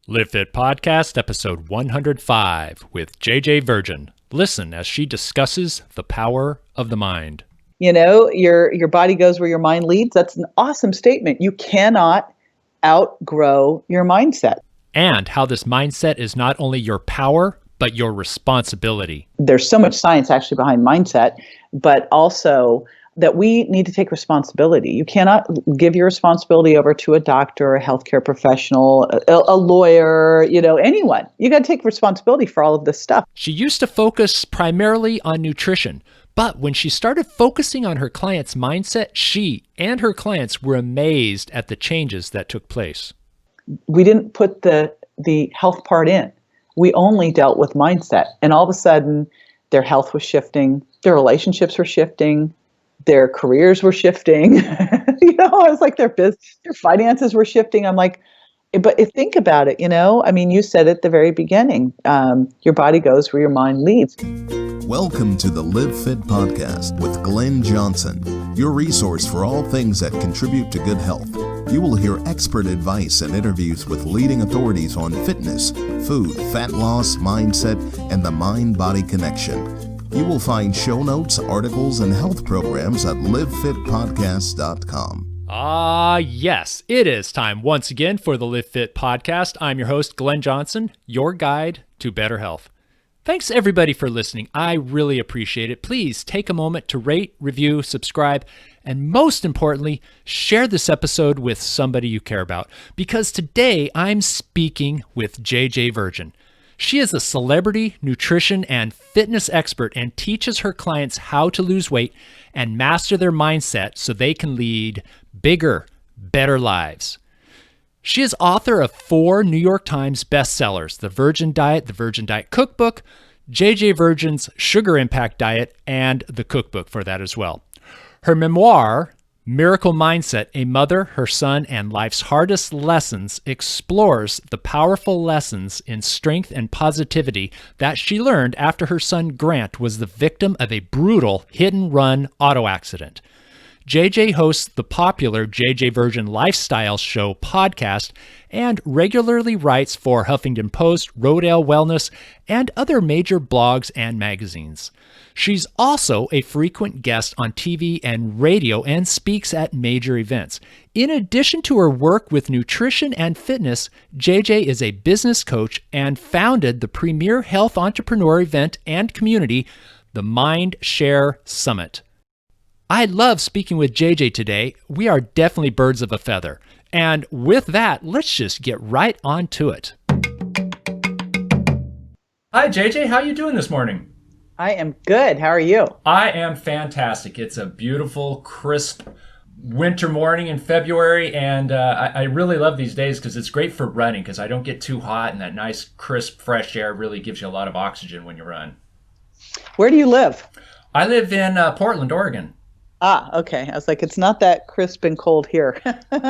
Live Fit Podcast, episode 105 with JJ Virgin. Listen as she discusses the power of the mind. You know, your body goes where your mind leads. That's an awesome statement. You cannot outgrow your mindset. And how this mindset is not only your power, but your responsibility. There's so much science actually behind mindset, but also that we need to take responsibility. You cannot give your responsibility over to a doctor, a healthcare professional, a lawyer, anyone. You got to take responsibility for all of this stuff. She used to focus primarily on nutrition, but when she started focusing on her clients' mindset, she and her clients were amazed at the changes that took place. We didn't put the health part in. We only dealt with mindset. And all of a sudden, their health was shifting, their relationships were shifting, their careers were shifting. It's like their finances were shifting. I'm like, but think about it, you said at the very beginning, your body goes where your mind leads. Welcome to the Live Fit Podcast with Glenn Johnson, your resource for all things that contribute to good health. You will hear expert advice and interviews with leading authorities on fitness, food, fat loss, mindset, and the mind-body connection. You will find show notes, articles, and health programs at livefitpodcast.com. Yes, it is time once again for the Live Fit Podcast. I'm your host, Glenn Johnson, your guide to better health. Thanks everybody for listening. I really appreciate it. Please take a moment to rate, review, subscribe, and most importantly, share this episode with somebody you care about. Because today I'm speaking with JJ Virgin. She is a celebrity nutrition and fitness expert and teaches her clients how to lose weight and master their mindset so they can lead bigger, better lives. She is author of 4 New York Times bestsellers, The Virgin Diet, The Virgin Diet Cookbook, JJ Virgin's Sugar Impact Diet, and the Cookbook for that as well. Her memoir, Miracle Mindset, A Mother, Her Son, and Life's Hardest Lessons, explores the powerful lessons in strength and positivity that she learned after her son Grant was the victim of a brutal hit-and-run auto accident. JJ hosts the popular JJ Virgin Lifestyle Show podcast and regularly writes for Huffington Post, Rodale Wellness, and other major blogs and magazines. She's also a frequent guest on TV and radio and speaks at major events. In addition to her work with nutrition and fitness, JJ is a business coach and founded the premier health entrepreneur event and community, the Mindshare Summit. I love speaking with JJ today. We are definitely birds of a feather. And with that, let's just get right on to it. Hi, JJ. How are you doing this morning? I am good. How are you? I am fantastic. It's a beautiful, crisp winter morning in February, and I really love these days because it's great for running because I don't get too hot, and that nice, crisp, fresh air really gives you a lot of oxygen when you run. Where do you live? I live in Portland, Oregon. Ah, okay. I was like, it's not that crisp and cold here.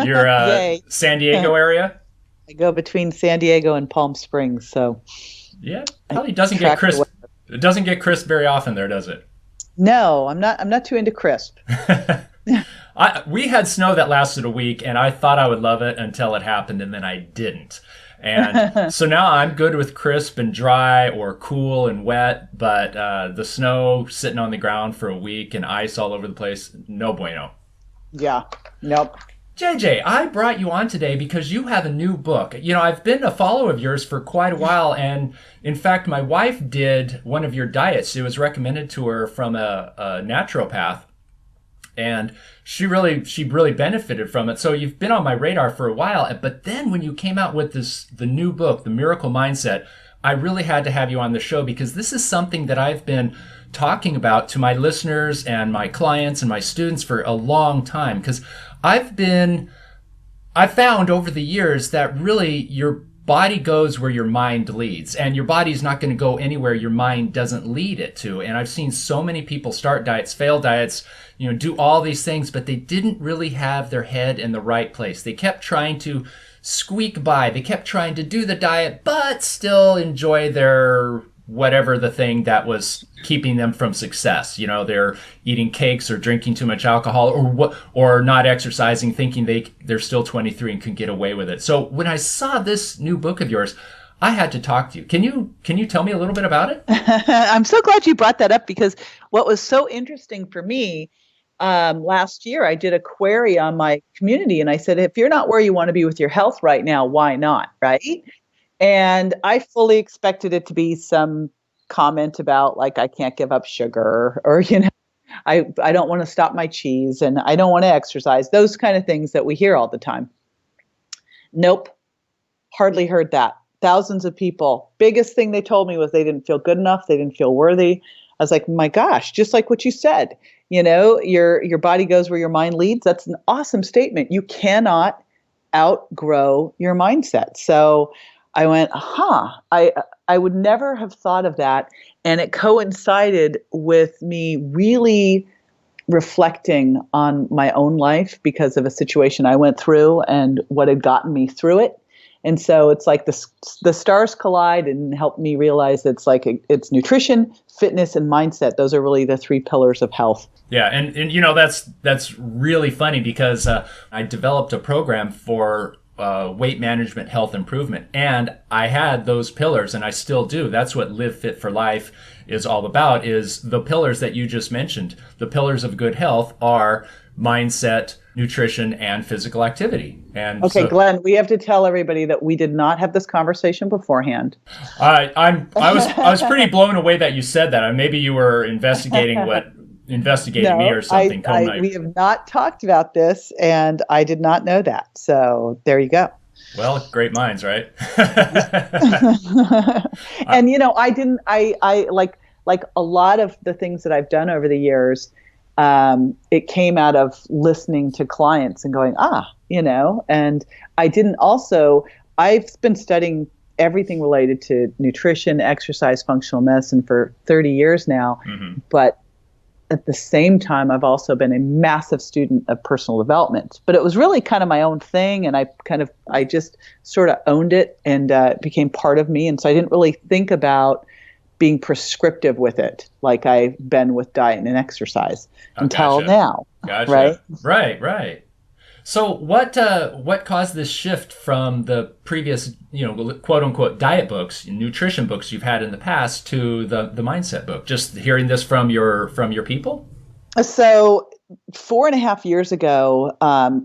You're San Diego area? I go between San Diego and Palm Springs, so yeah, probably doesn't get crisp. It doesn't get crisp very often there, does it? No, I'm not too into crisp. We had snow that lasted a week, and I thought I would love it until it happened, and then I didn't. And so now I'm good with crisp and dry or cool and wet, but the snow sitting on the ground for a week and ice all over the place, no bueno. Yeah, nope. JJ, I brought you on today because you have a new book. I've been a follower of yours for quite a while, and in fact, my wife did one of your diets. It was recommended to her from a naturopath, and she really benefited from it. So you've been on my radar for a while, but then when you came out with the new book, The Miracle Mindset, I really had to have you on the show because this is something that I've been talking about to my listeners and my clients and my students for a long time, because I've found over the years that really your body goes where your mind leads, and your body's not going to go anywhere your mind doesn't lead it to. And I've seen so many people start diets, fail diets, do all these things, but they didn't really have their head in the right place. They kept trying to squeak by. They kept trying to do the diet, but still enjoy their whatever the thing that was keeping them from success. You know, they're eating cakes or drinking too much alcohol or not exercising, thinking they're still 23 and can get away with it. So when I saw this new book of yours, I had to talk to you. Can you tell me a little bit about it? I'm so glad you brought that up, because what was so interesting for me, last year, I did a query on my community, and I said, if you're not where you want to be with your health right now, why not? Right. And I fully expected it to be some comment about, like, I can't give up sugar, or, I don't want to stop my cheese, and I don't want to exercise, those kind of things that we hear all the time. Nope. Hardly heard that. Thousands of people. Biggest thing they told me was they didn't feel good enough. They didn't feel worthy. I was like, my gosh, just like what you said, your body goes where your mind leads. That's an awesome statement. You cannot outgrow your mindset. So I went, I would never have thought of that. And it coincided with me really reflecting on my own life because of a situation I went through and what had gotten me through it. And so it's like the stars collide and help me realize it's like it's nutrition, fitness, and mindset. Those are really the three pillars of health. Yeah, and that's really funny because I developed a program for weight management, health improvement, and I had those pillars, and I still do. That's what Live Fit for Life is all about, is the pillars that you just mentioned. The pillars of good health are mindset, nutrition, and physical activity. And okay, so, Glenn, we have to tell everybody that we did not have this conversation beforehand. I was pretty blown away that you said that. Maybe you were investigating me or something. We have not talked about this, and I did not know that. So there you go. Well, great minds, right? And I like a lot of the things that I've done over the years. It came out of listening to clients and going, and I've been studying everything related to nutrition, exercise, functional medicine for 30 years now. Mm-hmm. But at the same time, I've also been a massive student of personal development. But it was really kind of my own thing, and I just sort of owned it, and it became part of me. And so I didn't really think about being prescriptive with it like I've been with diet and exercise until now. Gotcha. Right. So what caused this shift from the previous, quote unquote diet books, nutrition books you've had in the past to the mindset book? Just hearing this from your people? So 4.5 years ago,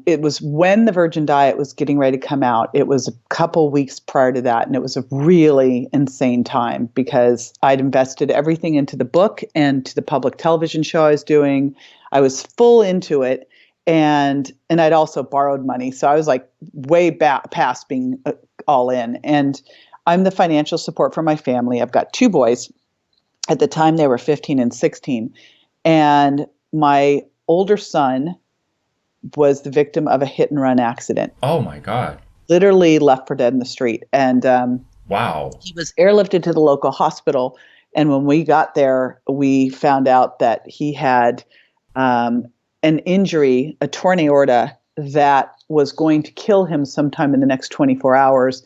it was when the Virgin Diet was getting ready to come out. It was a couple weeks prior to that, and it was a really insane time because I'd invested everything into the book and to the public television show I was doing. I was full into it, and I'd also borrowed money, so I was like way back past being all in. And I'm the financial support for my family. I've got 2 boys. At the time, they were 15 and 16, and my older son was the victim of a hit and run accident. Oh my God. Literally left for dead in the street. And wow. He was airlifted to the local hospital. And when we got there, we found out that he had an injury, a torn aorta, that was going to kill him sometime in the next 24 hours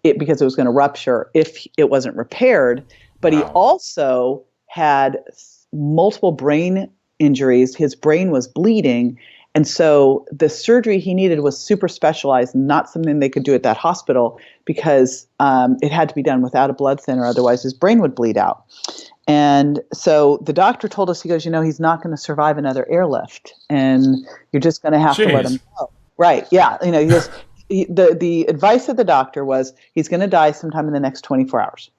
because it was going to rupture if it wasn't repaired. But wow. He also had multiple brain injuries. His brain was bleeding. And so the surgery he needed was super specialized, not something they could do at that hospital because it had to be done without a blood thinner. Otherwise, his brain would bleed out. And so the doctor told us, he goes, he's not going to survive another airlift, and you're just going to have to let him go. Right. Yeah. He goes, the advice of the doctor was he's going to die sometime in the next 24 hours.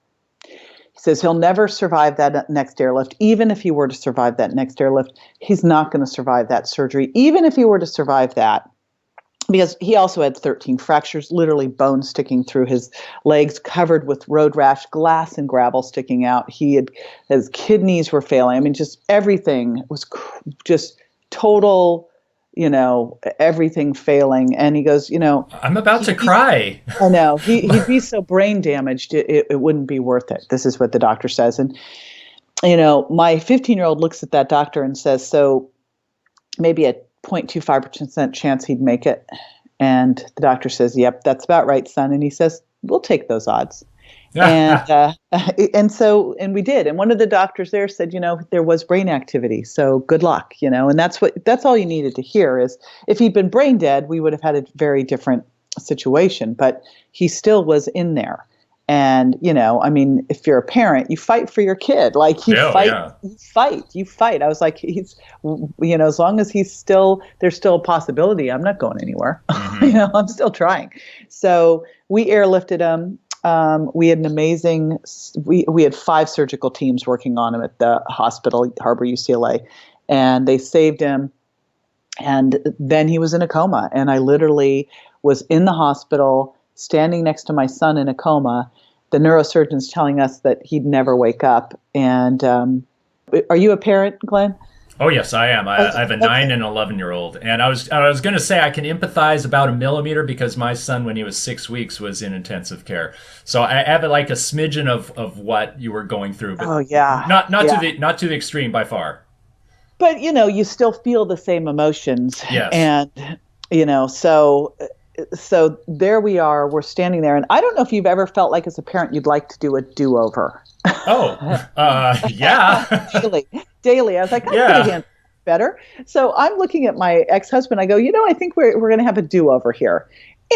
He says he'll never survive that next airlift. Even if he were to survive that next airlift, he's not going to survive that surgery. Even if he were to survive that, because he also had 13 fractures, literally bones sticking through his legs, covered with road rash, glass and gravel sticking out. His kidneys were failing. I mean, just everything was just total, everything failing. And he goes, I'm about to cry. I know. He'd be so brain damaged, it wouldn't be worth it. This is what the doctor says. And, my 15-year-old looks at that doctor and says, so maybe a 0.25% chance he'd make it. And the doctor says, yep, that's about right, son. And he says, we'll take those odds. And and we did. And one of the doctors there said, there was brain activity, so good luck, and that's all you needed to hear. Is if he'd been brain dead, we would have had a very different situation, but he still was in there. And, if you're a parent, you fight for your kid. Like you fight. I was like, as long as there's still a possibility, I'm not going anywhere. Mm-hmm. I'm still trying. So we airlifted him. We had we had 5 surgical teams working on him at the hospital, Harbor UCLA, and they saved him. And then he was in a coma, and I literally was in the hospital standing next to my son in a coma, the neurosurgeons telling us that he'd never wake up. And are you a parent, Glenn? Oh, yes, I am. I have a 9 and 11-year-old. And I was going to say I can empathize about a millimeter because my son, when he was 6 weeks, was in intensive care. So I have like a smidgen of what you were going through. But not to the extreme by far. But, you still feel the same emotions. Yes. And, so there we are, we're standing there. And I don't know if you've ever felt like as a parent, you'd like to do a do-over. Oh, yeah. Daily. I was like, I could have handled it better. So I'm looking at my ex-husband. I go, I think we're going to have a do-over here.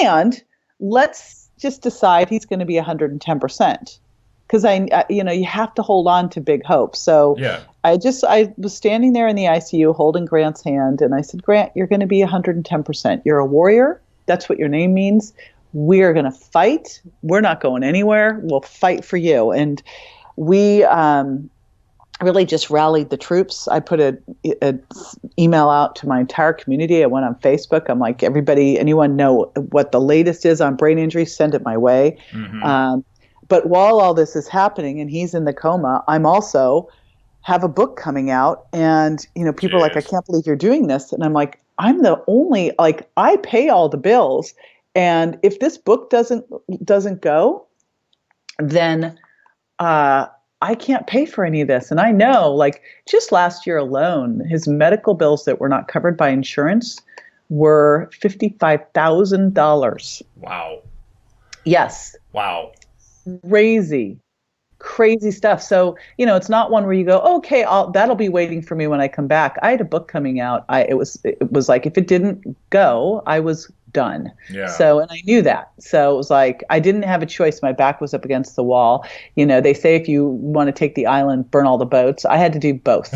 And let's just decide he's going to be 110%. Because you have to hold on to big hope. So I was standing there in the ICU holding Grant's hand, and I said, Grant, you're going to be 110%. You're a warrior. That's what your name means. We're going to fight. We're not going anywhere. We'll fight for you. And we really just rallied the troops. I put a email out to my entire community. I went on Facebook. I'm like, anyone know what the latest is on brain injury? Send it my way. Mm-hmm. But while all this is happening and he's in the coma, I'm also have a book coming out, and people are like, I can't believe you're doing this. And I'm like, I'm the only, I pay all the bills. And if this book doesn't go, then I can't pay for any of this. And I know, just last year alone, his medical bills that were not covered by insurance were $55,000. Wow. Yes. Wow. Crazy stuff. So, it's not one where you go, okay, that'll be waiting for me when I come back. I had a book coming out. It was like, if it didn't go, I was done. Yeah. So, and I knew that. So it was like, I didn't have a choice. My back was up against the wall. They say, if you want to take the island, burn all the boats. I had to do both.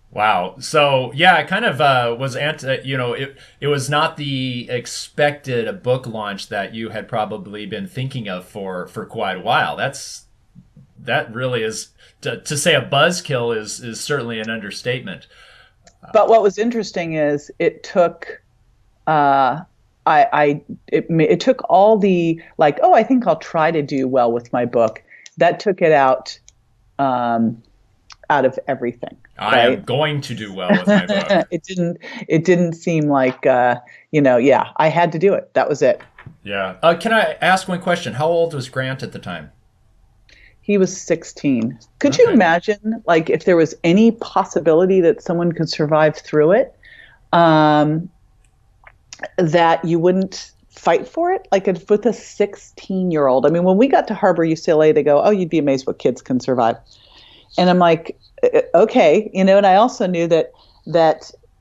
Wow. So yeah, it kind of was it was not the expected book launch that you had probably been thinking of for quite a while. That really is to say a buzzkill is certainly an understatement. But what was interesting is it took it took all the I think I'll try to do well with my book. That took it out of everything. I am going to do well with my book. It didn't seem like, I had to do it. That was it. Yeah. Can I ask one question? How old was Grant at the time? He was 16. Could you imagine, if there was any possibility that someone could survive through it, that you wouldn't fight for it? With a 16-year-old. I mean, when we got to Harbor UCLA, they go, oh, you'd be amazed what kids can survive. And I'm like, okay, and I also knew that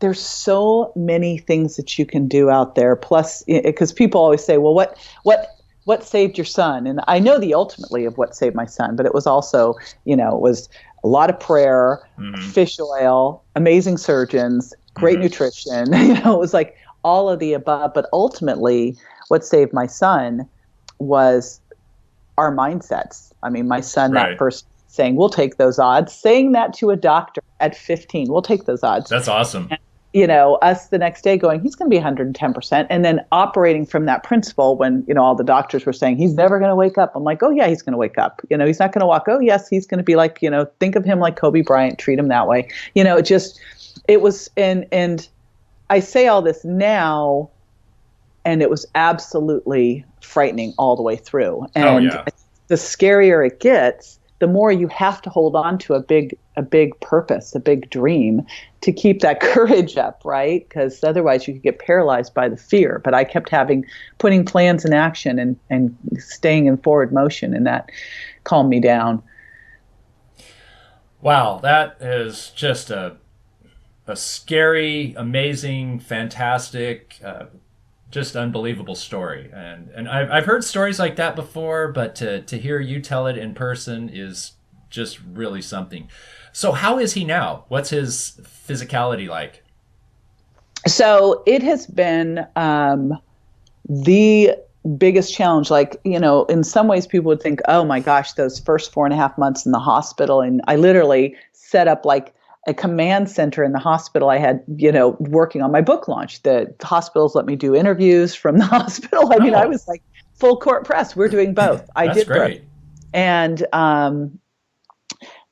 there's so many things that you can do out there. Plus, because people always say, well, what saved your son? And I know the ultimately of what saved my son, but it was also, it was a lot of prayer, fish oil, amazing surgeons, great nutrition. It was like all of the above. But ultimately, what saved my son was our mindsets. I mean, my son, that first saying, we'll take those odds, saying that to a doctor at 15, we'll take those odds. That's awesome. And, us the next day going, he's going to be 110%. And then operating from that principle when, all the doctors were saying, he's never going to wake up. I'm like, oh yeah, he's going to wake up. He's not going to walk. Oh yes, he's going to be like, think of him like Kobe Bryant, treat him that way. It was, and I say all this now, and it was absolutely frightening all the way through. And the scarier it gets, the more you have to hold on to a big purpose, a big dream to keep that courage up, right? Because otherwise you could get paralyzed by the fear. But I kept putting plans in action and staying in forward motion, and that calmed me down. Wow, that is just a scary, amazing, fantastic, just unbelievable story. And I've heard stories like that before, but to hear you tell it in person is just really something. So how is he now? What's his physicality like? So it has been the biggest challenge. Like, in some ways people would think, oh my gosh, those first 4.5 months in the hospital. And I literally set up like a command center in the hospital. I had, working on my book launch. The hospitals let me do interviews from the hospital. I mean, I was like full court press. We're doing both. I did great. Both. And,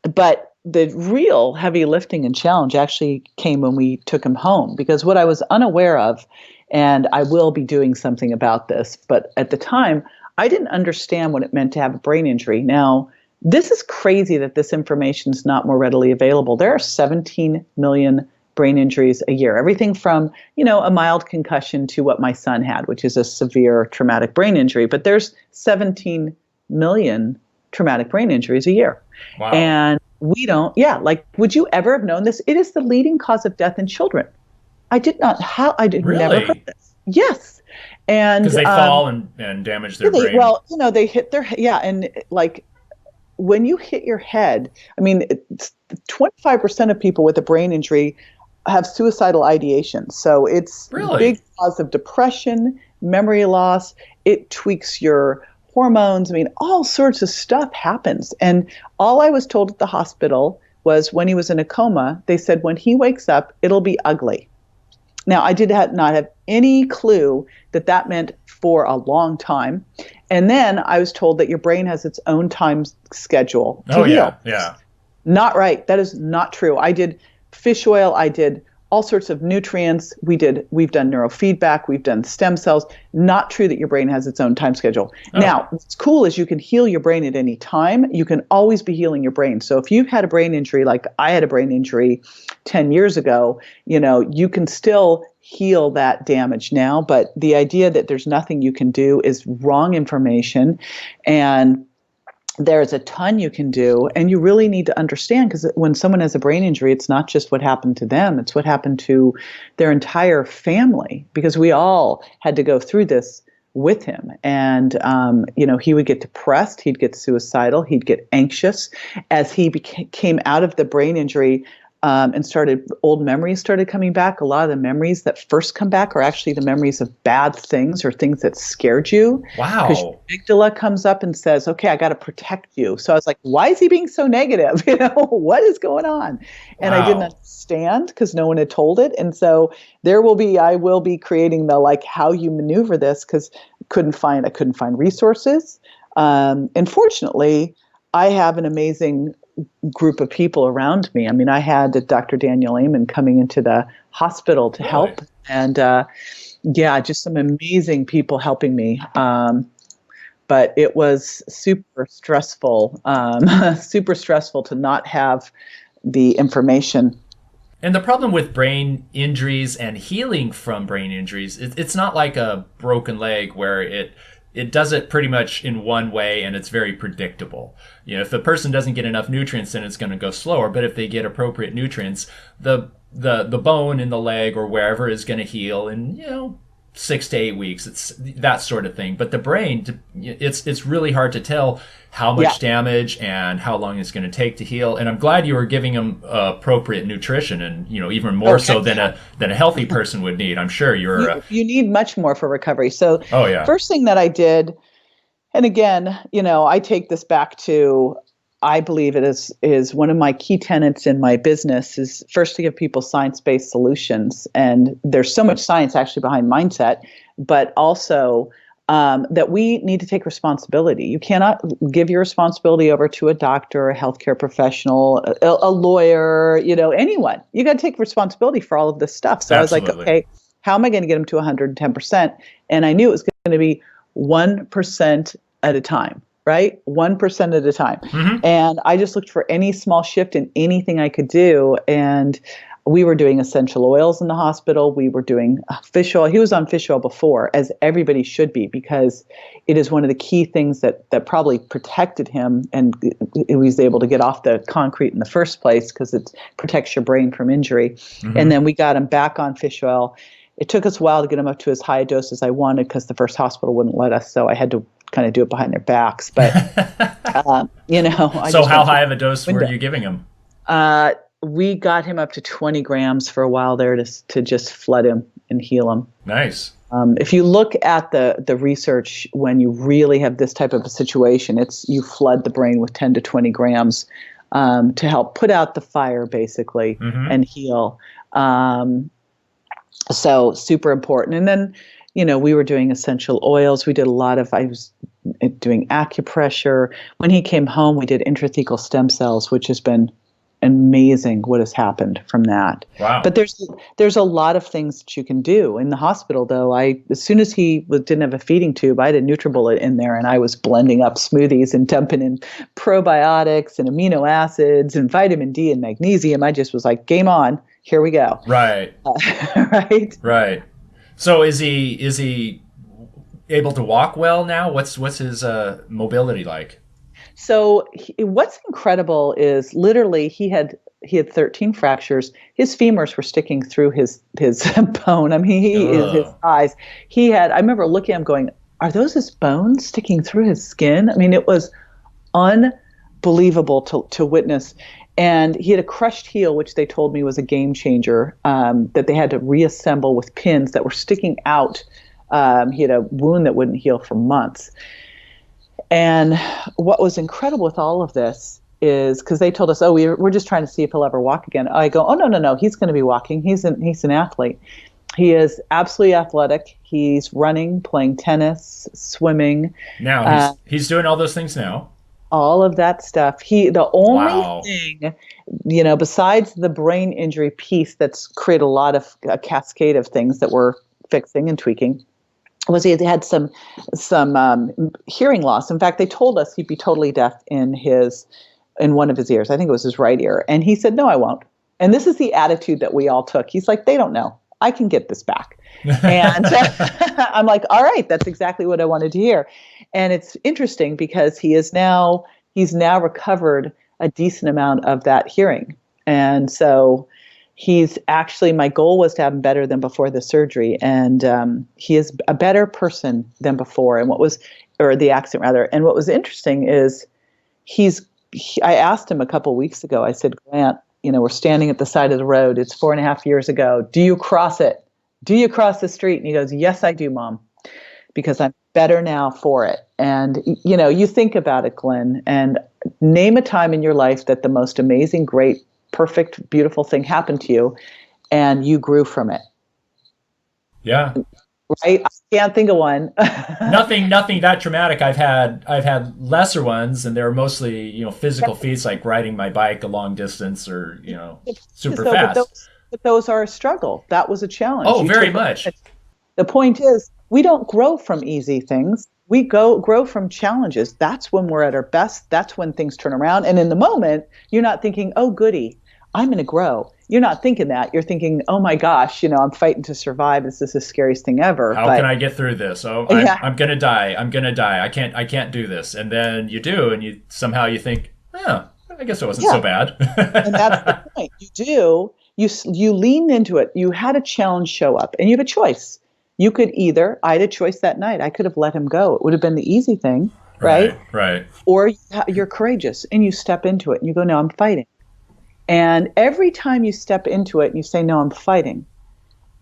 but the real heavy lifting and challenge actually came when we took him home, because what I was unaware of, and I will be doing something about this, but at the time, I didn't understand what it meant to have a brain injury. Now, this is crazy that this information is not more readily available. There are 17 million brain injuries a year, everything from, a mild concussion to what my son had, which is a severe traumatic brain injury. But there's 17 million traumatic brain injuries a year. Wow. And we don't, would you ever have known this? It is the leading cause of death in children. I did never heard this. Yes. And because they fall and damage their brain. Well, they hit their, and like, when you hit your head, 25% of people with a brain injury have suicidal ideation. So it's a big cause of depression, memory loss. It tweaks your hormones. All sorts of stuff happens. And all I was told at the hospital was when he was in a coma, they said, when he wakes up, it'll be ugly. Now, I did not have any clue that meant for a long time. And then I was told that your brain has its own time schedule to heal. Yeah. Not right. That is not true. I did fish oil. I did all sorts of nutrients. We've done neurofeedback. We've done stem cells. Not true that your brain has its own time schedule. Oh. Now, what's cool is you can heal your brain at any time. You can always be healing your brain. So if you've had a brain injury, like I had a brain injury 10 years ago, you can still heal that damage now. But the idea that there's nothing you can do is wrong information. And there's a ton you can do, and you really need to understand, because when someone has a brain injury, it's not just what happened to them, it's what happened to their entire family, because we all had to go through this with him. And, he would get depressed, he'd get suicidal, he'd get anxious. As he came out of the brain injury, and old memories started coming back. A lot of the memories that first come back are actually the memories of bad things or things that scared you. Wow. Because your amygdala comes up and says, okay, I got to protect you. So I was like, why is he being so negative? What is going on? And I didn't understand because no one had told it. And so I will be creating the, how you maneuver this, because I couldn't find resources. And fortunately, I have an amazing group of people around me. I had Dr. Daniel Amen coming into the hospital to help, and just some amazing people helping me. But it was super stressful to not have the information. And the problem with brain injuries and healing from brain injuries, it's not like a broken leg where it does it pretty much in one way and it's very predictable. If the person doesn't get enough nutrients, then it's going to go slower. But if they get appropriate nutrients, the bone in the leg or wherever is going to heal in 6 to 8 weeks. It's that sort of thing. But the brain, it's really hard to tell how much damage and how long it's going to take to heal. And I'm glad you were giving them appropriate nutrition, and even more so than a healthy person would need. I'm sure you need much more for recovery. So first thing that I did, and again, I take this back to, I believe it is one of my key tenets in my business is first to give people science-based solutions. And there's so much science actually behind mindset, but also that we need to take responsibility. You cannot give your responsibility over to a doctor, a healthcare professional, a lawyer, anyone. You got to take responsibility for all of this stuff. So Absolutely. I was like, okay, how am I going to get them to 110%? And I knew it was going to be 1% at a time. right? 1% at a time. Mm-hmm. And I just looked for any small shift in anything I could do. And we were doing essential oils in the hospital. We were doing fish oil. He was on fish oil before, as everybody should be, because it is one of the key things that probably protected him, and he was able to get off the concrete in the first place because it protects your brain from injury. Mm-hmm. And then we got him back on fish oil. It took us a while to get him up to as high a dose as I wanted because the first hospital wouldn't let us, so I had to kind of do it behind their backs. But, So how high of a dose were you giving him? We got him up to 20 grams for a while there to just flood him and heal him. Nice. If you look at the research, when you really have this type of a situation, you flood the brain with 10 to 20 grams to help put out the fire, basically, mm-hmm. and heal. So super important. And then, we were doing essential oils. I was doing acupressure. When he came home, we did intrathecal stem cells, which has been amazing what has happened from that. Wow. But there's a lot of things that you can do in the hospital, though. As soon as he didn't have a feeding tube, I had a NutriBullet in there, and I was blending up smoothies and dumping in probiotics and amino acids and vitamin D and magnesium. I just was like, game on, here we go. Right. Right. So is he able to walk well now? What's his mobility like? So what's incredible is literally he had 13 fractures. His femurs were sticking through his bone. I mean, his eyes. I remember looking at him going, are those his bones sticking through his skin? I mean, it was unbelievable to witness. And he had a crushed heel, which they told me was a game changer, that they had to reassemble with pins that were sticking out. He had a wound that wouldn't heal for months. And what was incredible with all of this is, because they told us, we're just trying to see if he'll ever walk again. I go, no, he's going to be walking. He's an athlete. He is absolutely athletic. He's running, playing tennis, swimming. Now he's doing all those things now. All of that stuff. The only thing, besides the brain injury piece that's created a cascade of things that we're fixing and tweaking, was he had some hearing loss. In fact, they told us he'd be totally deaf in one of his ears. I think it was his right ear. And he said, no, I won't. And this is the attitude that we all took. He's like, they don't know. I can get this back. And I'm like, all right, that's exactly what I wanted to hear. And it's interesting because he's now recovered a decent amount of that hearing. And so my goal was to have him better than before the surgery. And he is a better person than before. And the accident rather. And what was interesting is I asked him a couple of weeks ago, I said, Grant, we're standing at the side of the road. It's 4.5 years ago. Do you cross it? Do you cross the street? And he goes, yes, I do, Mom, because I'm better now for it. And, you think about it, Glenn, and name a time in your life that the most amazing, great, perfect, beautiful thing happened to you and you grew from it. Yeah. Right? I can't think of one. Nothing that traumatic. I've had lesser ones, and they're mostly, physical feats like riding my bike a long distance or, super fast. But those are a struggle. That was a challenge. Oh, very much. The point is, we don't grow from easy things. We grow from challenges. That's when we're at our best. That's when things turn around. And in the moment, you're not thinking, oh, goody, I'm going to grow. You're not thinking that. You're thinking, oh my gosh, I'm fighting to survive. This is the scariest thing ever. How can I get through this? Oh, I'm going to die. I'm going to die. I can't do this. And then you do, and you think, I guess it wasn't so bad. And that's the point. You do. You lean into it. You had a challenge show up, and you have a choice. You could I had a choice that night. I could have let him go. It would have been the easy thing, right? Right. Or you're courageous, and you step into it, and you go, no, I'm fighting. And every time you step into it and you say, no, I'm fighting,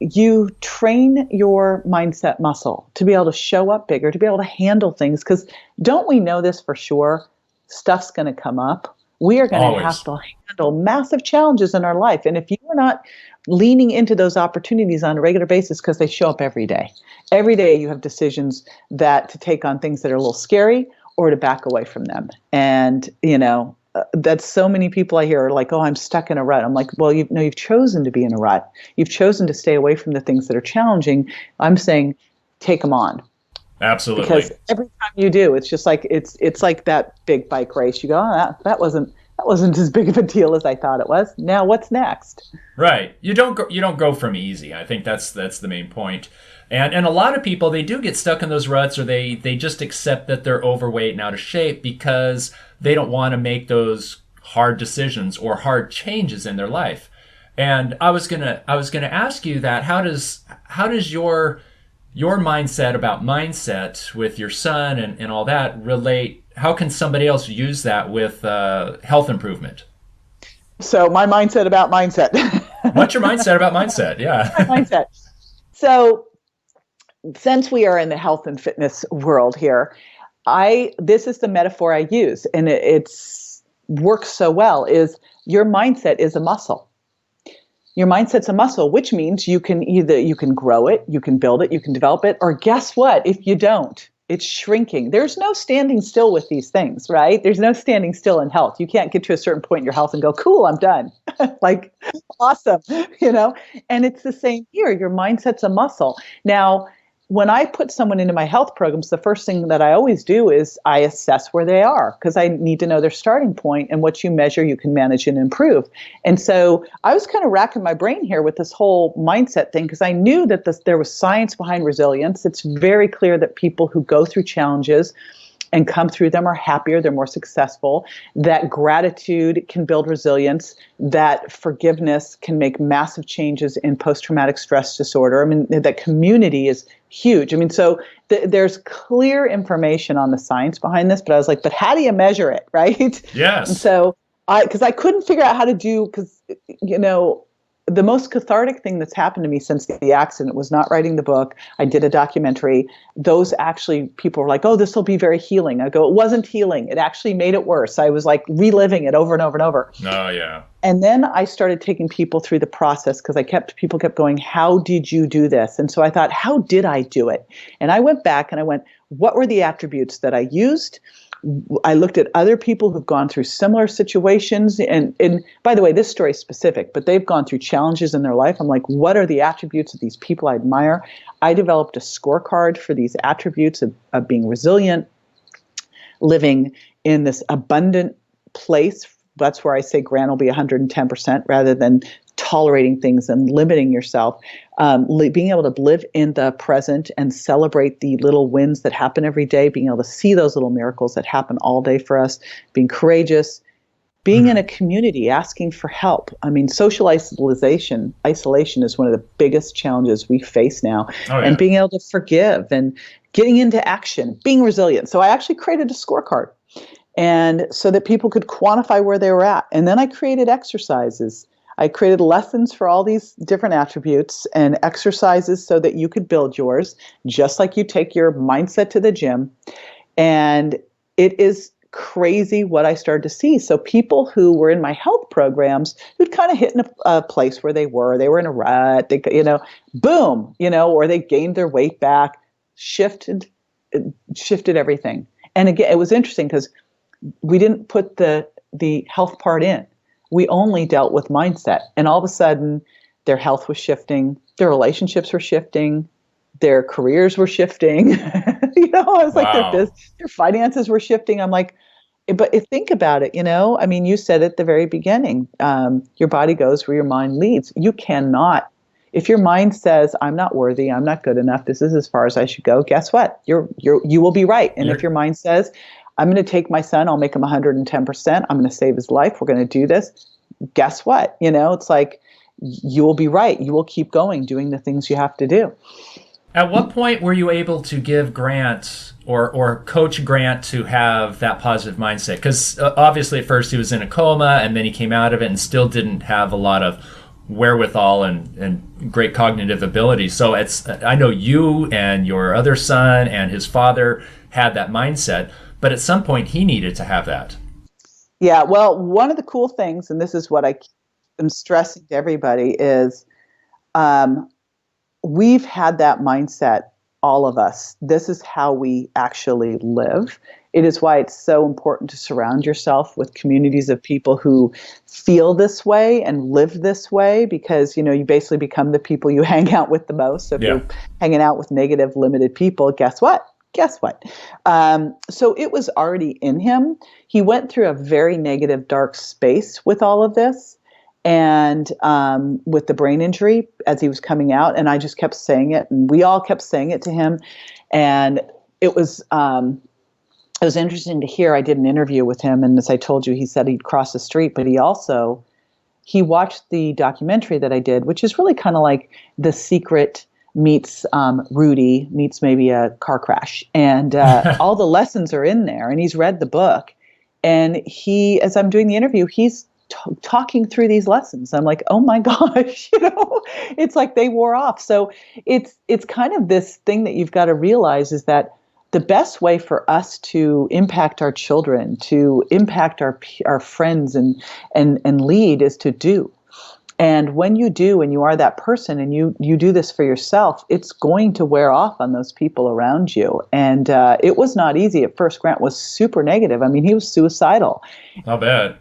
you train your mindset muscle to be able to show up bigger, to be able to handle things. Because don't we know this for sure? Stuff's going to come up. We are going to have to handle massive challenges in our life. And if you are not leaning into those opportunities on a regular basis, because they show up every day you have decisions to take on things that are a little scary or to back away from them. And, that's so many people I hear are like, oh, I'm stuck in a rut. I'm like, well, you've chosen to be in a rut. You've chosen to stay away from the things that are challenging. I'm saying, take them on. Absolutely. Because every time you do, it's just like it's like that big bike race. You go, oh, that wasn't as big of a deal as I thought it was. Now what's next? Right. You don't go from easy. I think that's the main point. And a lot of people, they do get stuck in those ruts, or they just accept that they're overweight and out of shape because they don't want to make those hard decisions or hard changes in their life. And I was gonna ask you that how does your mindset about mindset with your son and all that relate? How can somebody else use that with health improvement? So my mindset about mindset. What's your mindset about mindset? Yeah. My mindset. So since we are in the health and fitness world here, this is the metaphor I use, and it's works so well, is your mindset is a muscle. Your mindset's a muscle, which means you can grow it, you can build it, you can develop it, or guess what? If you don't, it's shrinking. There's no standing still with these things, right? There's no standing still in health. You can't get to a certain point in your health and go, cool, I'm done. Like, awesome, And it's the same here. Your mindset's a muscle. Now, when I put someone into my health programs, the first thing that I always do is I assess where they are, because I need to know their starting point, and what you measure, you can manage and improve. And so I was kind of racking my brain here with this whole mindset thing, because I knew that there was science behind resilience. It's very clear that people who go through challenges and come through them are happier, they're more successful, that gratitude can build resilience, that forgiveness can make massive changes in post-traumatic stress disorder. I mean, that community is huge. I mean, so there's clear information on the science behind this, but I was like, but how do you measure it, right? Yes. And so because I couldn't figure out how to do, because, the most cathartic thing that's happened to me since the accident was not writing the book. I did a documentary. Those actually, people were like, oh, this will be very healing. I go, it wasn't healing. It actually made it worse. I was like reliving it over and over and over. Oh, yeah. And then I started taking people through the process, because people kept going, how did you do this? And so I thought, how did I do it? And I went back and I went, what were the attributes that I used? I looked at other people who've gone through similar situations. And by the way, this story is specific, but they've gone through challenges in their life. I'm like, what are the attributes of these people I admire? I developed a scorecard for these attributes of being resilient, living in this abundant place. That's where I say Grant will be 110% rather than tolerating things and limiting yourself. Being able to live in the present and celebrate the little wins that happen every day, being able to see those little miracles that happen all day for us, being courageous, being in a community, asking for help. I mean, social isolation is one of the biggest challenges we face now. Oh, yeah. And being able to forgive and getting into action, being resilient. So I actually created a scorecard, and so that people could quantify where they were at. And then I created exercises. I created lessons for all these different attributes and exercises so that you could build yours, just like you take your mindset to the gym. And it is crazy what I started to see. So people who were in my health programs, who'd kind of hit in a place where they were in a rut, boom, or they gained their weight back, shifted everything. And again, it was interesting because we didn't put the health part in. We only dealt with mindset. And all of a sudden, their health was shifting, their relationships were shifting, their careers were shifting. I was like, wow. Their finances were shifting. I'm like, but think about it, I mean, you said at the very beginning, your body goes where your mind leads. You cannot, if your mind says, I'm not worthy, I'm not good enough, this is as far as I should go, guess what? You will be right. And if your mind says, I'm going to take my son, I'll make him 110%, I'm going to save his life, we're going to do this, guess what? It's like, you will be right. You will keep going, doing the things you have to do. At what point were you able to give Grant or coach Grant to have that positive mindset? Because obviously at first he was in a coma, and then he came out of it and still didn't have a lot of wherewithal and great cognitive ability. So I know you and your other son and his father had that mindset, but at some point he needed to have that. Yeah, well, one of the cool things, and this is what I am stressing to everybody, is we've had that mindset, all of us. This is how we actually live. It is why it's so important to surround yourself with communities of people who feel this way and live this way, because, you basically become the people you hang out with the most. So if you're hanging out with negative, limited people, guess what? guess what? So it was already in him. He went through a very negative, dark space with all of this, and with the brain injury as he was coming out. And I just kept saying it, and we all kept saying it to him. And it was interesting to hear. I did an interview with him, and as I told you, he said he'd cross the street, but he watched the documentary that I did, which is really kind of like The Secret meets Rudy meets maybe a car crash, and all the lessons are in there. And he's read the book, and as I'm doing the interview, he's talking through these lessons. I'm like, oh my gosh, it's like they wore off. So it's kind of this thing that you've got to realize is that the best way for us to impact our children, to impact our friends and lead is to do. And when you do, and you are that person, and you do this for yourself, it's going to wear off on those people around you. And it was not easy at first. Grant was super negative. I mean, he was suicidal. Not bad.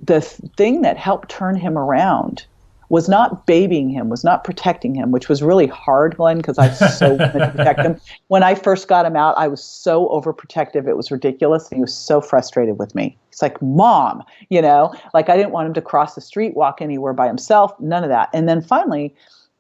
The thing that helped turn him around was not babying him, was not protecting him, which was really hard, Glenn, because I so wanted to protect him. When I first got him out, I was so overprotective. It was ridiculous. And he was so frustrated with me. He's like, Mom, like I didn't want him to cross the street, walk anywhere by himself, none of that. And then finally,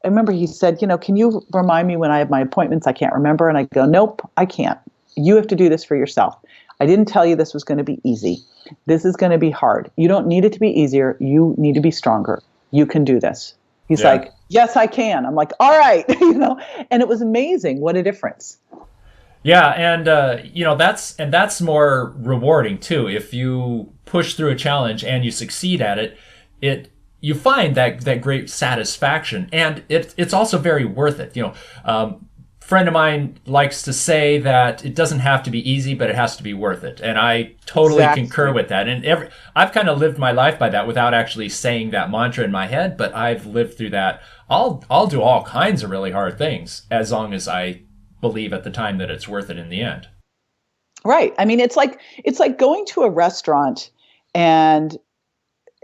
I remember he said, can you remind me when I have my appointments? I can't remember. And I go, nope, I can't. You have to do this for yourself. I didn't tell you this was going to be easy. This is going to be hard. You don't need it to be easier. You need to be stronger. You can do this. He's like, yes, I can. I'm like, all right. And it was amazing. What a difference. Yeah. And, that's more rewarding too. If you push through a challenge and you succeed at it, you find that great satisfaction, and it's also very worth it. Friend of mine likes to say that it doesn't have to be easy, but it has to be worth it. And I totally concur with that. And I've kind of lived my life by that without actually saying that mantra in my head, but I've lived through that. I'll do all kinds of really hard things as long as I believe at the time that it's worth it in the end. Right. I mean, it's like going to a restaurant and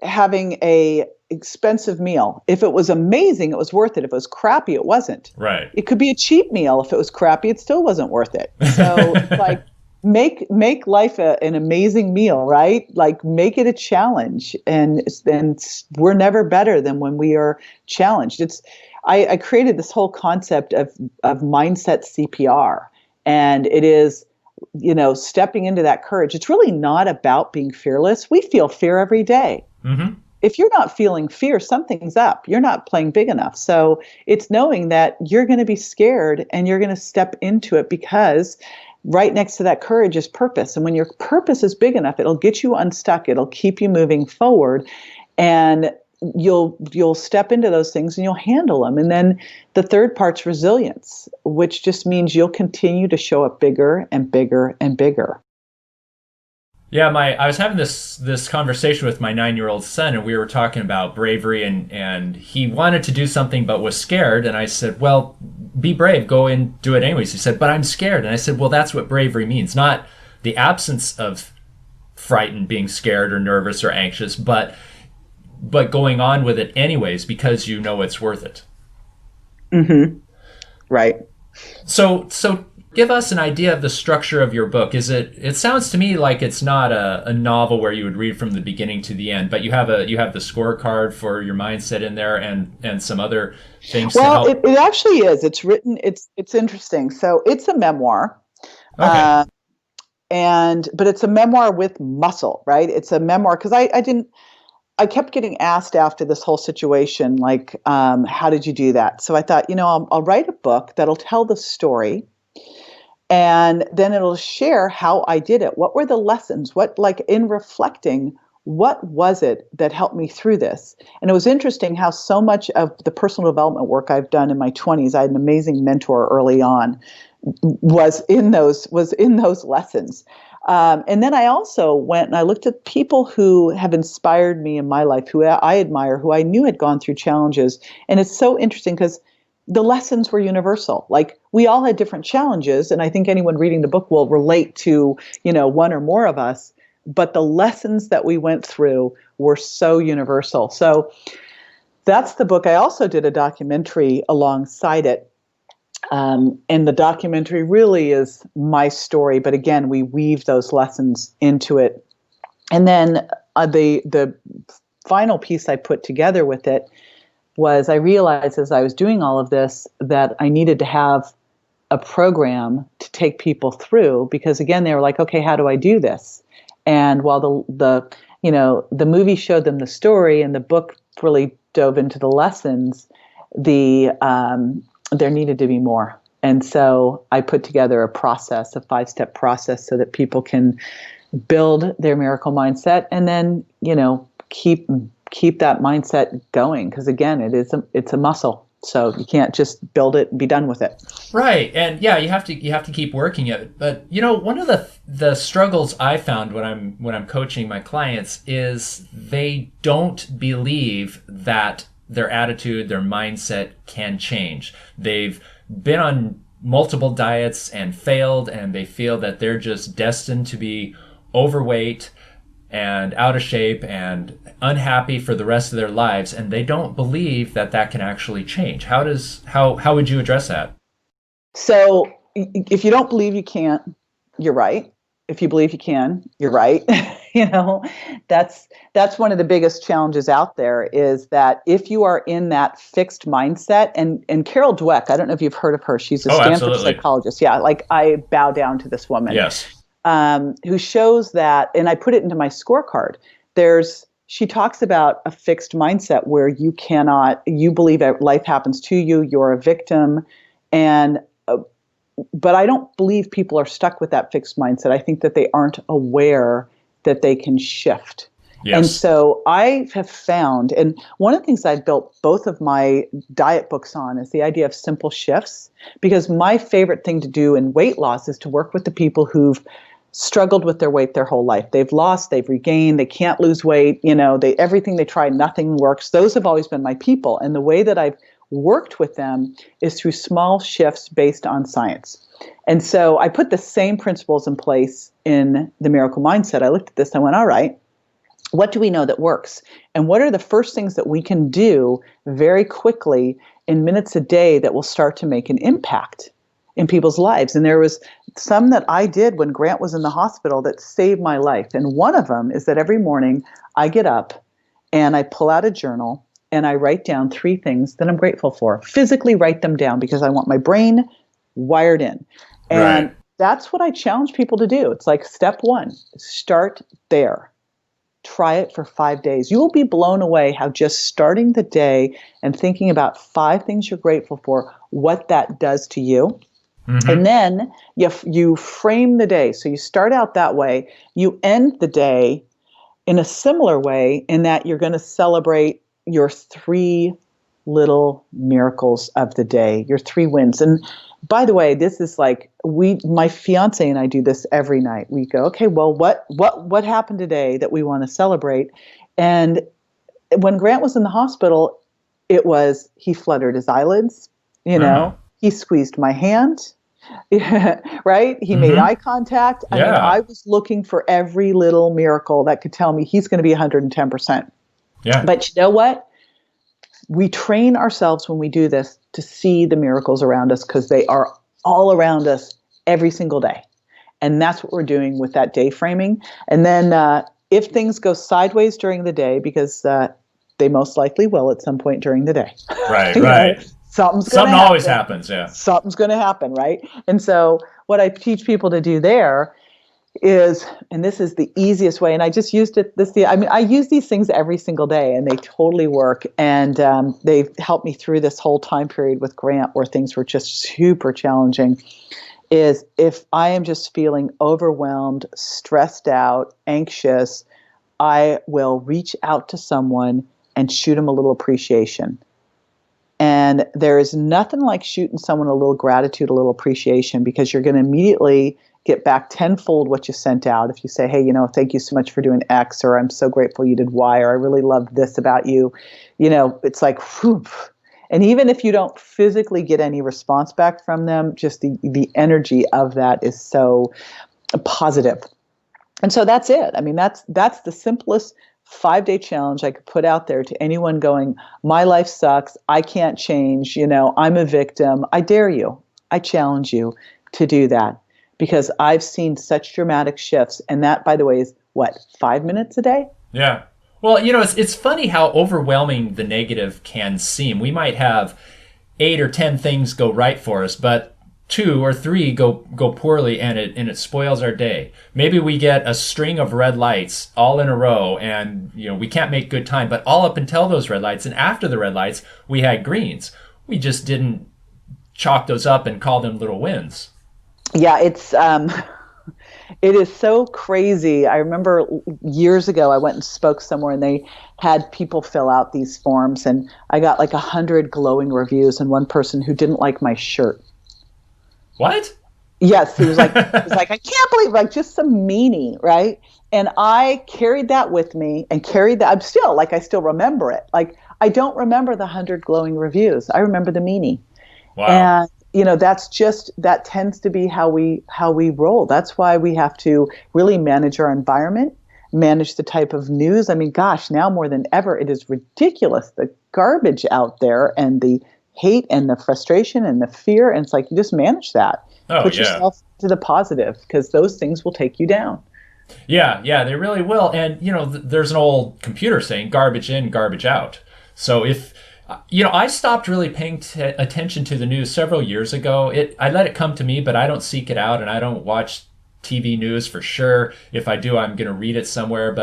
having a expensive meal. If it was amazing, it was worth it. If it was crappy, it wasn't. Right. It could be a cheap meal. If it was crappy, it still wasn't worth it. So like make life an amazing meal, right? Like make it a challenge. And we're never better than when we are challenged. I created this whole concept of mindset CPR, and it is, stepping into that courage. It's really not about being fearless. We feel fear every day. Mm-hmm. If you're not feeling fear, something's up. You're not playing big enough. So it's knowing that you're going to be scared and you're going to step into it, because right next to that courage is purpose. And when your purpose is big enough, it'll get you unstuck. It'll keep you moving forward, and you'll step into those things and you'll handle them. And then the third part's resilience, which just means you'll continue to show up bigger and bigger and bigger. Yeah, I was having this conversation with my 9-year-old son, and we were talking about bravery, and he wanted to do something but was scared. And I said, well, be brave, go and do it anyways. He said, but I'm scared. And I said, well, that's what bravery means. Not the absence of frightened, being scared or nervous or anxious, but going on with it anyways, because you know it's worth it. Mm-hmm. Right. So give us an idea of the structure of your book. It sounds to me like it's not a novel where you would read from the beginning to the end, but you have the scorecard for your mindset in there, and some other things. Well, it actually is. It's written. It's interesting. So it's a memoir. Okay. But it's a memoir with muscle, right? It's a memoir because I kept getting asked after this whole situation, like, how did you do that? So I thought, I'll write a book that'll tell the story. And then it'll share how I did it. What were the lessons? In reflecting, what was it that helped me through this? And it was interesting how so much of the personal development work I've done in my 20s, I had an amazing mentor early on, was in those lessons. And then I also went and I looked at people who have inspired me in my life, who I admire, who I knew had gone through challenges. And it's so interesting because the lessons were universal. Like we all had different challenges. And I think anyone reading the book will relate to, one or more of us. But the lessons that we went through were so universal. So that's the book. I also did a documentary alongside it And the documentary really is my story, but again, we weave those lessons into it. And then the final piece I put together with it was I realized as I was doing all of this that I needed to have a program to take people through, because again, they were like, okay, how do I do this? And while the movie showed them the story and the book really dove into the lessons, there needed to be more. And so I put together a 5-step process so that people can build their miracle mindset and then, keep that mindset going. Because again, it's a muscle. So you can't just build it and be done with it. Right. And yeah, you have to keep working it. But one of the struggles I found when I'm coaching my clients is they don't believe that their attitude, their mindset can change. They've been on multiple diets and failed, and they feel that they're just destined to be overweight and out of shape and unhappy for the rest of their lives, and they don't believe that can actually change. How would you address that? So if you don't believe you can't, you're right. If you believe you can, you're right. That's one of the biggest challenges out there, is that if you are in that fixed mindset, and Carol Dweck, I don't know if you've heard of her. She's a Stanford psychologist. Yeah, like I bow down to this woman. Yes. Who shows that, and I put it into my scorecard. She talks about a fixed mindset where you believe that life happens to you, you're a victim, but I don't believe people are stuck with that fixed mindset. I think that they aren't aware that they can shift. Yes. And so I have found, and one of the things I've built both of my diet books on is the idea of simple shifts, because my favorite thing to do in weight loss is to work with the people who've struggled with their weight their whole life. They've lost, they've regained, they can't lose weight, everything they try, nothing works. Those have always been my people. And the way that I've worked with them is through small shifts based on science. And so I put the same principles in place in the Miracle Mindset. I looked at this and I went, all right, what do we know that works? And what are the first things that we can do very quickly in minutes a day that will start to make an impact in people's lives? And there was some that I did when Grant was in the hospital that saved my life. And one of them is that every morning I get up and I pull out a journal and I write down 3 things that I'm grateful for. Physically write them down because I want my brain wired in. And right. That's what I challenge people to do. It's like step 1, start there. Try it for 5 days. You will be blown away how just starting the day and thinking about 5 things you're grateful for, what that does to you. Mm-hmm. And then you frame the day. So you start out that way. You end the day in a similar way, in that you're going to celebrate your 3 little miracles of the day, your 3 wins. And by the way, this is like my fiance and I do this every night. We go, okay, well, what happened today that we want to celebrate? And when Grant was in the hospital, it was he fluttered his eyelids, he squeezed my hand, right? He made eye contact. I mean, I was looking for every little miracle that could tell me he's going to be 110%. Yeah. But you know what? We train ourselves when we do this to see the miracles around us, because they are all around us every single day. And that's what we're doing with that day framing. And then if things go sideways during the day, because they most likely will at some point during the day. Right, right. Something always happens, yeah. Something's going to happen, right? And so what I teach people to do there is, and this is the easiest way, and I just used it I use these things every single day, and they totally work. And they've helped me through this whole time period with Grant where things were just super challenging, is if I am just feeling overwhelmed, stressed out, anxious, I will reach out to someone and shoot them a little appreciation. And there is nothing like shooting someone a little gratitude, a little appreciation, because you're going to immediately get back tenfold what you sent out. If you say, hey, thank you so much for doing X, or I'm so grateful you did Y, or I really loved this about you, it's like, whew. And even if you don't physically get any response back from them, just the energy of that is so positive. And so that's it. I mean, that's the simplest 5-day challenge I could put out there to anyone going, my life sucks, I can't change, I'm a victim. I dare you. I challenge you to do that, because I've seen such dramatic shifts. And that, by the way, is what, 5 minutes a day? Yeah. Well, it's funny how overwhelming the negative can seem. We might have 8 or 10 things go right for us, but 2 or 3 go poorly, and it spoils our day. Maybe we get a string of red lights all in a row, and we can't make good time. But all up until those red lights, and after the red lights, we had greens. We just didn't chalk those up and call them little wins. Yeah, it is so crazy. I remember years ago, I went and spoke somewhere, and they had people fill out these forms, and I got like 100 glowing reviews, and one person who didn't like my shirt. What? Yes, he was like, I can't believe, like, just some meanie, right? And I carried that with me, and carried that. I still remember it. Like, I don't remember the 100 glowing reviews. I remember the meanie. Wow. And that tends to be how we roll. That's why we have to really manage our environment, manage the type of news. I mean, gosh, now more than ever, it is ridiculous, the garbage out there, and the hate and the frustration and the fear. And it's like, you just manage that. Put yourself to the positive, because those things will take you down. Yeah, they really will. And, there's an old computer saying, garbage in, garbage out. So if, I stopped really paying attention to the news several years ago. I let it come to me, but I don't seek it out, and I don't watch TV news for sure. If I do, I'm going to read it somewhere,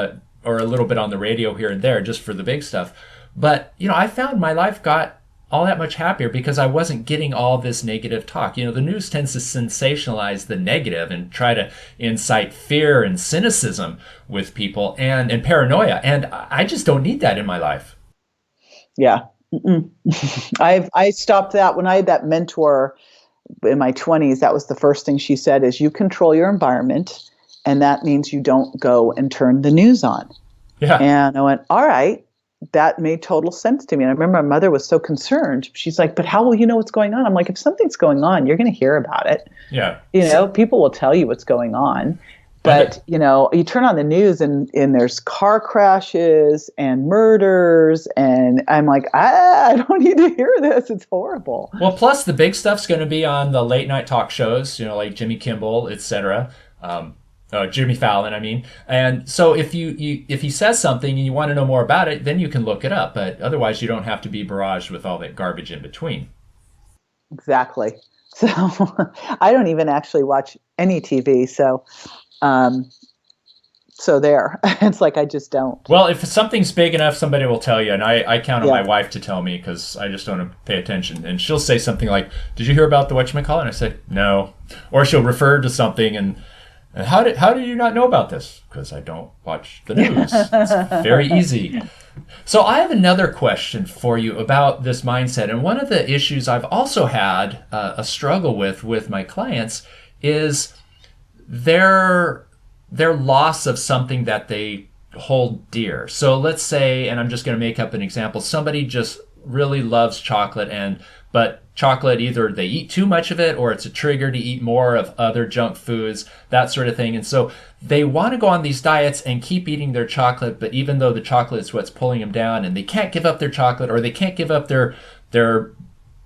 or a little bit on the radio here and there, just for the big stuff. But, I found my life got all that much happier because I wasn't getting all this negative talk. The news tends to sensationalize the negative and try to incite fear and cynicism with people and paranoia. And I just don't need that in my life. Yeah. I stopped that when I had that mentor in my 20s. That was the first thing she said, is you control your environment, and that means you don't go and turn the news on. Yeah. And I went, all right. That made total sense to me. And I remember my mother was so concerned. She's like, but how will you know what's going on? I'm like, if something's going on, you're going to hear about it. Yeah. People will tell you what's going on. But, you turn on the news and there's car crashes and murders. And I'm like, I don't need to hear this. It's horrible. Well, plus the big stuff's going to be on the late night talk shows, like Jimmy Kimmel, etc. Jimmy Fallon, I mean. And so if he says something and you want to know more about it, then you can look it up. But otherwise, you don't have to be barraged with all that garbage in between. Exactly. So I don't even actually watch any TV. So there. It's like I just don't. Well, if something's big enough, somebody will tell you. And I count on my wife to tell me, because I just don't pay attention. And she'll say something like, did you hear about the whatchamacallit? And I say, no. Or she'll refer to something and how did you not know about this? Because I don't watch the news. It's very easy. So I have another question for you about this mindset. And one of the issues I've also had a struggle with my clients is their loss of something that they hold dear. So let's say, and I'm just going to make up an example, somebody just really loves chocolate, but chocolate, either they eat too much of it or it's a trigger to eat more of other junk foods, that sort of thing. And so they want to go on these diets and keep eating their chocolate, but even though the chocolate is what's pulling them down, and they can't give up their chocolate, or they can't give up their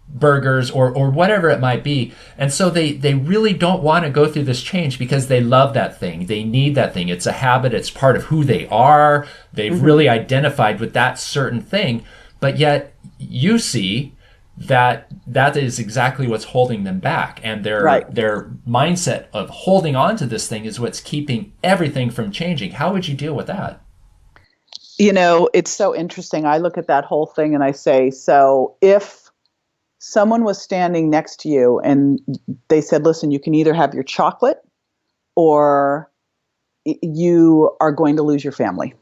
burgers or whatever it might be. And so they really don't want to go through this change because they love that thing. They need that thing. It's a habit. It's part of who they are. They've really identified with that certain thing. But yet you see that is exactly what's holding them back. And their mindset of holding on to this thing is what's keeping everything from changing. How would you deal with that? It's so interesting. I look at that whole thing and I say, so if someone was standing next to you and they said, listen, you can either have your chocolate or you are going to lose your family.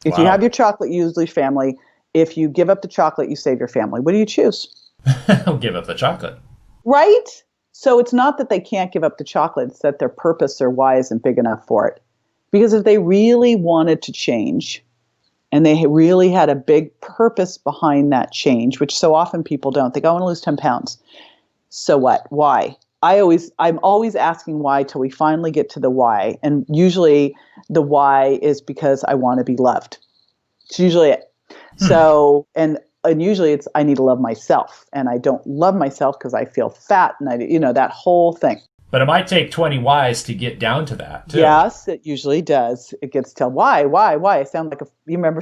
If you have your chocolate, you lose your family. If you give up the chocolate, you save your family. What do you choose? I'll give up the chocolate. Right? So it's not that they can't give up the chocolate. It's that their purpose or why isn't big enough for it. Because if they really wanted to change and they really had a big purpose behind that change, which so often people don't, they go, I want to lose 10 pounds. So what? Why? I'm always asking why till we finally get to the why. And usually the why is because I want to be loved. It's usually it. So, and usually it's, I need to love myself, and I don't love myself because I feel fat, and that whole thing. But it might take 20 whys to get down to that, too. Yes, it usually does. It gets to why? I sound like you remember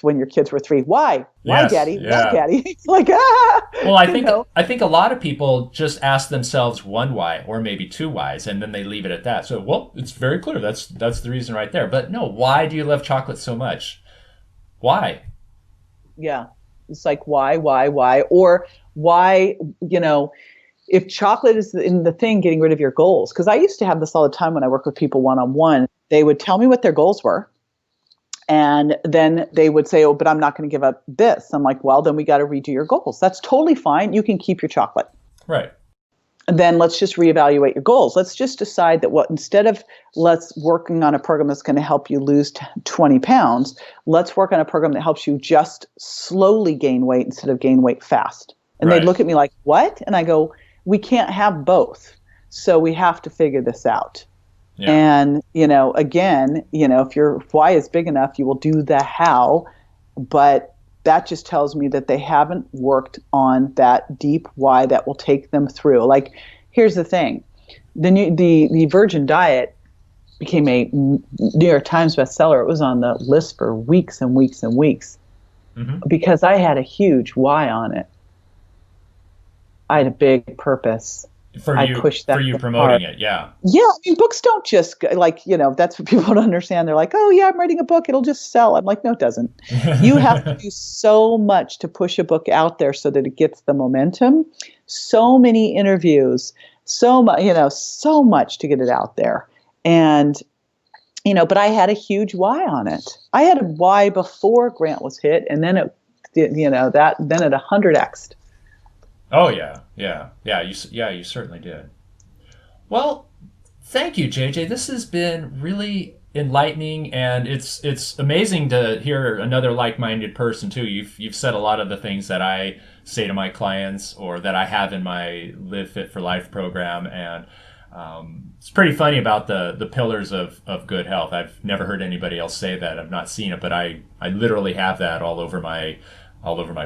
when your kids were 3. Why, Yes, Daddy? yeah. Why, Daddy? It's like, ah. Well, I think a lot of people just ask themselves one why or maybe 2 whys, and then they leave it at that. So, well, it's very clear. That's the reason right there. But no, why do you love chocolate so much? Why? Yeah, it's like why, or why? If chocolate is in the thing, getting rid of your goals. Because I used to have this all the time when I work with people one-on-one. They would tell me what their goals were. And then they would say, oh, but I'm not going to give up this. I'm like, well, then we got to redo your goals. That's totally fine. You can keep your chocolate. Right. And then let's just reevaluate your goals. Let's just decide that instead of let's working on a program that's going to help you lose 20 pounds, let's work on a program that helps you just slowly gain weight instead of gain weight fast. And they'd look at me like, what? And I go, we can't have both. So we have to figure this out. Yeah. And, again, if your why is big enough, you will do the how. But that just tells me that they haven't worked on that deep why that will take them through. Like, here's the thing. The Virgin Diet became a New York Times bestseller. It was on the list for weeks and weeks and weeks because I had a huge why on it. I had a big purpose. For you promoting it, yeah. Yeah, I mean, books don't just, that's what people don't understand. They're like, oh, yeah, I'm writing a book. It'll just sell. I'm like, no, it doesn't. You have to do so much to push a book out there so that it gets the momentum. So many interviews, so much to get it out there. And, but I had a huge why on it. I had a why before Grant was hit, and then it, then it 100x'd. Oh, yeah. You certainly did. Well, thank you, JJ. This has been really enlightening, and it's amazing to hear another like-minded person too. You've said a lot of the things that I say to my clients or that I have in my Live Fit for Life program, and it's pretty funny about the pillars of good health. I've never heard anybody else say that. I've not seen it, but I literally have that all over my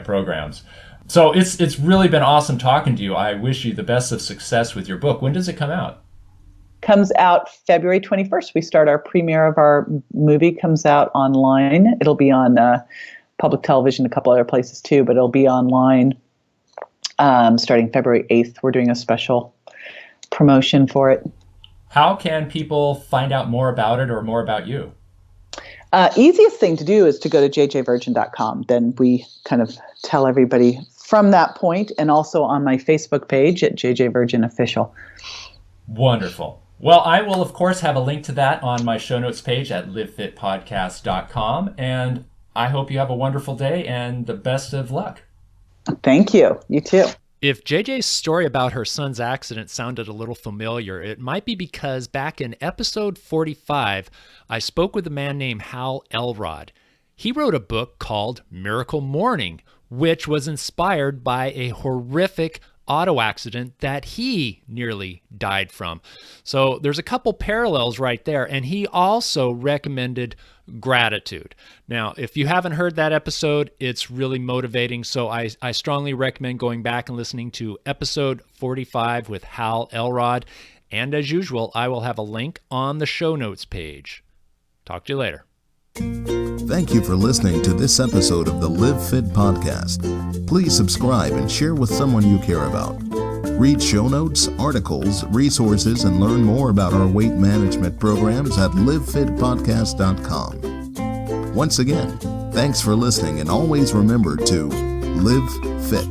programs. So it's really been awesome talking to you. I wish you the best of success with your book. When does it come out? Comes out February 21st. We start our premiere of our movie, comes out online. It'll be on public television, a couple other places too, but it'll be online starting February 8th. We're doing a special promotion for it. How can people find out more about it or more about you? Easiest thing to do is to go to jjvirgin.com. Then we kind of tell everybody from that point, and also on my Facebook page at JJ Virgin Official. Wonderful. Well, I will, of course, have a link to that on my show notes page at livefitpodcast.com. And I hope you have a wonderful day and the best of luck. Thank you. You too. If JJ's story about her son's accident sounded a little familiar, it might be because back in episode 45, I spoke with a man named Hal Elrod. He wrote a book called Miracle Morning, which was inspired by a horrific auto accident that he nearly died from. So there's a couple parallels right there. And he also recommended gratitude. Now, if you haven't heard that episode, it's really motivating. So I strongly recommend going back and listening to episode 45 with Hal Elrod. And as usual, I will have a link on the show notes page. Talk to you later. Thank you for listening to this episode of the Live Fit Podcast. Please subscribe and share with someone you care about. Read show notes, articles, resources, and learn more about our weight management programs at livefitpodcast.com. Once again, thanks for listening, and always remember to live fit.